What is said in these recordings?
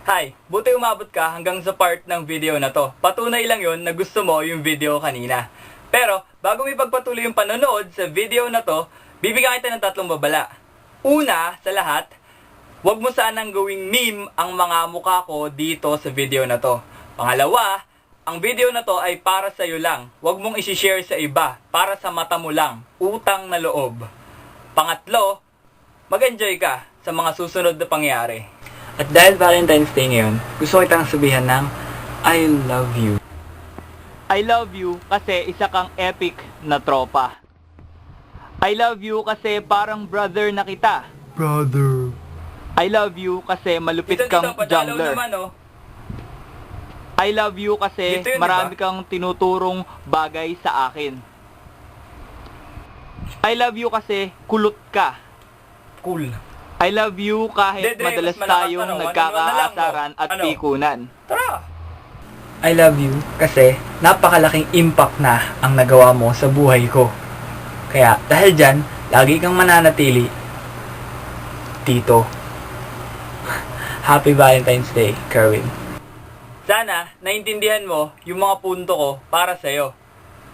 Hi! Buti umabot ka hanggang sa part ng video na to. Patunay lang yon na gusto mo yung video kanina. Pero, bago mo ipagpatuloy yung panonood sa video na to, bibigyan kita ng 3 babala. Una, sa lahat, huwag mo sanang gawing meme ang mga mukha ko dito sa video na to. Pangalawa, ang video na to ay para sa'yo lang. Huwag mong isi-share sa iba, para sa mata mo lang. Utang na loob. Pangatlo, mag-enjoy ka sa mga susunod na pangyari. At dahil Valentine's Day ngayon, gusto ko kitang sabihan ng I love you. I love you kasi isa kang epic na tropa. I love you kasi parang brother na kita. Brother. I love you kasi malupit kang jungler. Naman, oh. I love you kasi Dito yun, marami diba? kang tinuturong bagay sa akin. I love you kasi kulot ka. Cool. I love you kahit Dede, madalas mas malakas tayong ano, nagkakaasaran at Ano? pikunan. Tara! I love you kasi napakalaking impact na ang nagawa mo sa buhay ko. Kaya dahil dyan, lagi kang mananatili dito. Happy Valentine's Day, Kerwin. Sana naintindihan mo yung mga punto ko para sa'yo.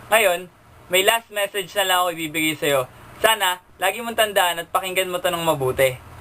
Ngayon, may last message na lang ako ibibigay sa'yo. Sana lagi mong tandaan at pakinggan mo to ng mabuti.